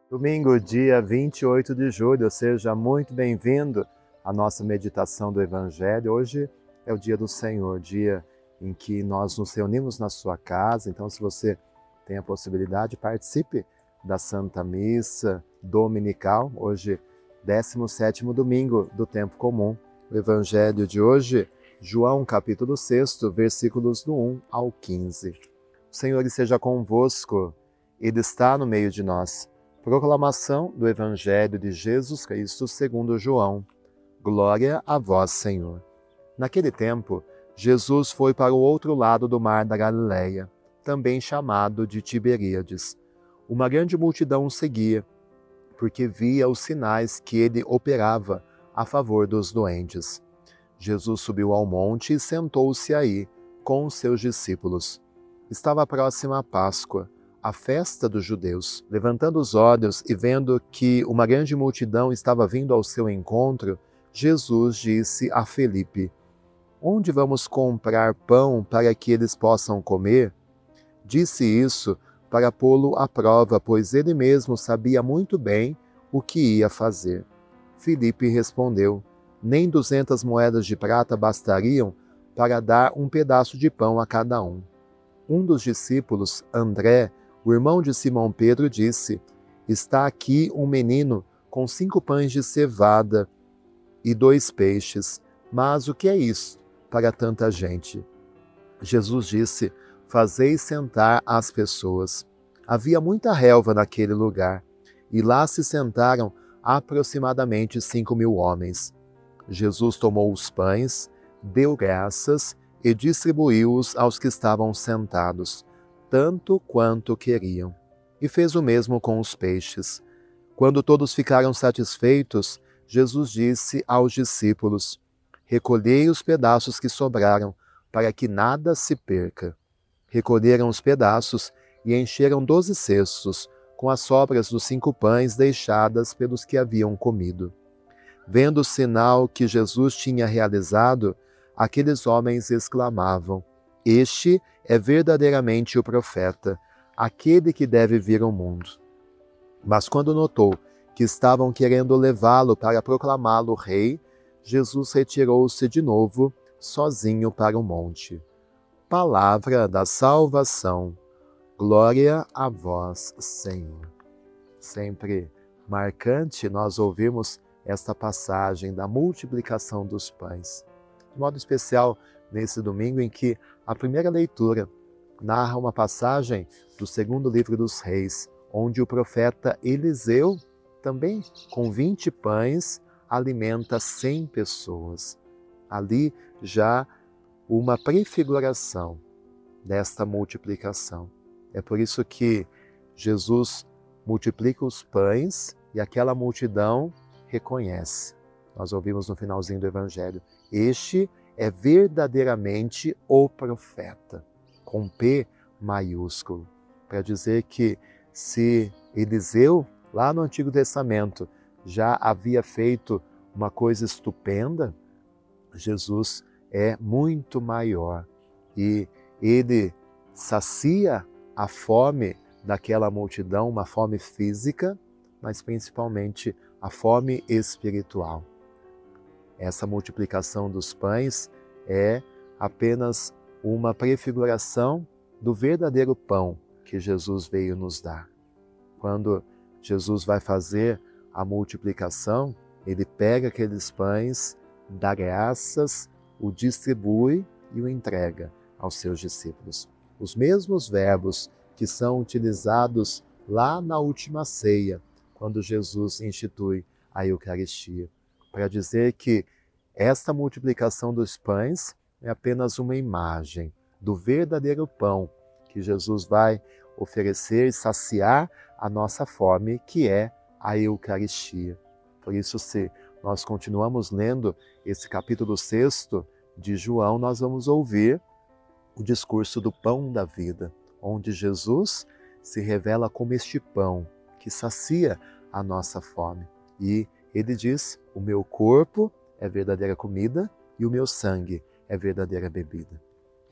Domingo, dia 28 de julho, seja muito bem-vindo à nossa meditação do Evangelho. Hoje é o dia do Senhor, dia em que nós nos reunimos na sua casa. Então, se você tem a possibilidade, participe da Santa Missa Dominical. Hoje, 17º domingo do tempo comum. O Evangelho de hoje, João capítulo 6, versículos do 1 ao 15. O Senhor esteja convosco, Ele está no meio de nós. Proclamação do Evangelho de Jesus Cristo segundo João. Glória a vós, Senhor. Naquele tempo, Jesus foi para o outro lado do mar da Galileia, também chamado de Tiberíades. Uma grande multidão o seguia, porque via os sinais que ele operava a favor dos doentes. Jesus subiu ao monte e sentou-se aí com os seus discípulos. Estava próxima a Páscoa, a festa dos judeus. Levantando os olhos e vendo que uma grande multidão estava vindo ao seu encontro, Jesus disse a Felipe: "Onde vamos comprar pão para que eles possam comer?" Disse isso para pô-lo à prova, pois ele mesmo sabia muito bem o que ia fazer. Felipe respondeu: "Nem 200 moedas de prata bastariam para dar um pedaço de pão a cada um." Um dos discípulos, André, o irmão de Simão Pedro, disse: "Está aqui um menino com 5 pães de cevada e 2 peixes. Mas o que é isso para tanta gente?" Jesus disse: "Fazei sentar as pessoas." Havia muita relva naquele lugar, e lá se sentaram aproximadamente 5.000 homens. Jesus tomou os pães, deu graças e distribuiu-os aos que estavam sentados, tanto quanto queriam. E fez o mesmo com os peixes. Quando todos ficaram satisfeitos, Jesus disse aos discípulos: "Recolhei os pedaços que sobraram, para que nada se perca." Recolheram os pedaços e encheram 12 cestos, com as sobras dos 5 pães deixadas pelos que haviam comido. Vendo o sinal que Jesus tinha realizado, aqueles homens exclamavam: "Este é verdadeiramente o profeta, aquele que deve vir ao mundo." Mas quando notou que estavam querendo levá-lo para proclamá-lo rei, Jesus retirou-se de novo, sozinho para o monte. Palavra da salvação. Glória a vós, Senhor. Sempre marcante nós ouvimos esta passagem da multiplicação dos pães. De modo especial, nesse domingo em que a primeira leitura narra uma passagem do segundo livro dos Reis, onde o profeta Eliseu, também com 20 pães, alimenta 100 pessoas. Ali já uma prefiguração desta multiplicação. É por isso que Jesus multiplica os pães e aquela multidão reconhece. Nós ouvimos no finalzinho do Evangelho: "Este é verdadeiramente o profeta", com P maiúsculo, para dizer que se Eliseu, lá no Antigo Testamento, já havia feito uma coisa estupenda, Jesus é muito maior e ele sacia a fome daquela multidão, uma fome física, mas principalmente a fome espiritual. Essa multiplicação dos pães é apenas uma prefiguração do verdadeiro pão que Jesus veio nos dar. Quando Jesus vai fazer a multiplicação, ele pega aqueles pães, dá graças, o distribui e o entrega aos seus discípulos. Os mesmos verbos que são utilizados lá na última ceia, quando Jesus institui a Eucaristia, para dizer que esta multiplicação dos pães é apenas uma imagem do verdadeiro pão que Jesus vai oferecer e saciar a nossa fome, que é a Eucaristia. Por isso, se nós continuamos lendo esse capítulo 6 de João, nós vamos ouvir o discurso do pão da vida, onde Jesus se revela como este pão que sacia a nossa fome. E ele diz: "O meu corpo é verdadeira comida e o meu sangue é verdadeira bebida."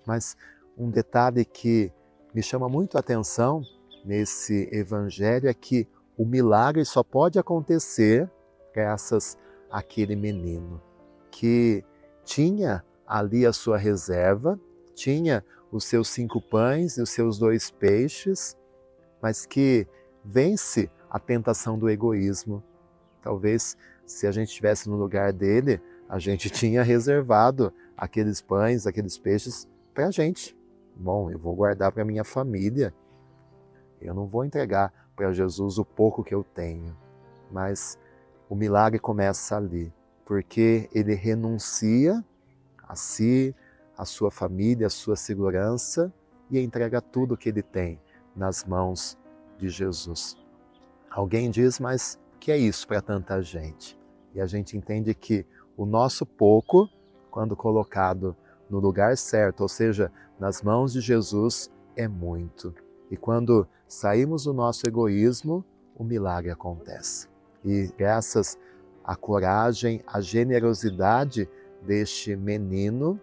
Mas um detalhe que me chama muito a atenção nesse evangelho é que o milagre só pode acontecer graças àquele menino que tinha ali a sua reserva, tinha os seus 5 pães e os seus 2 peixes, mas que vence a tentação do egoísmo. Talvez, se a gente estivesse no lugar dele, a gente tinha reservado aqueles pães, aqueles peixes para a gente. Bom, eu vou guardar para minha família, eu não vou entregar para Jesus o pouco que eu tenho. Mas o milagre começa ali, porque ele renuncia a si, a sua família, a sua segurança e entrega tudo o que ele tem nas mãos de Jesus. Alguém diz, mas o que é isso para tanta gente? E a gente entende que o nosso pouco, quando colocado no lugar certo, ou seja, nas mãos de Jesus, é muito. E quando saímos do nosso egoísmo, o milagre acontece. E graças à coragem, à generosidade deste menino,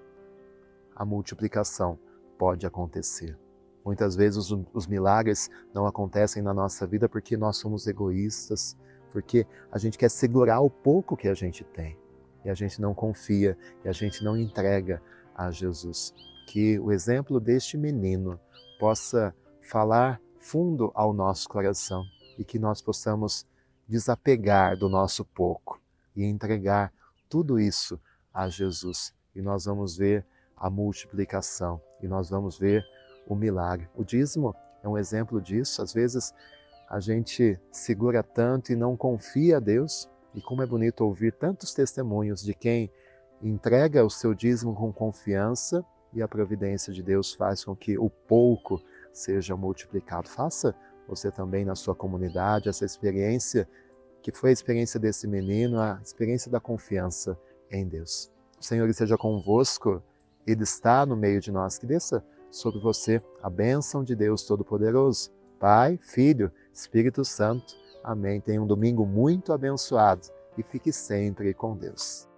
a multiplicação pode acontecer. Muitas vezes os milagres não acontecem na nossa vida porque nós somos egoístas, porque a gente quer segurar o pouco que a gente tem e a gente não confia e a gente não entrega a Jesus. Que o exemplo deste menino possa falar fundo ao nosso coração e que nós possamos desapegar do nosso pouco e entregar tudo isso a Jesus. E nós vamos ver a multiplicação e nós vamos ver o milagre. O dízimo é um exemplo disso. Às vezes a gente segura tanto e não confia a Deus. E como é bonito ouvir tantos testemunhos de quem entrega o seu dízimo com confiança e a providência de Deus faz com que o pouco seja multiplicado. Faça você também na sua comunidade essa experiência que foi a experiência desse menino, a experiência da confiança em Deus. O Senhor esteja convosco, Ele está no meio de nós. Que desça sobre você a bênção de Deus Todo-Poderoso, Pai, Filho, Espírito Santo. Amém. Tenha um domingo muito abençoado e fique sempre com Deus.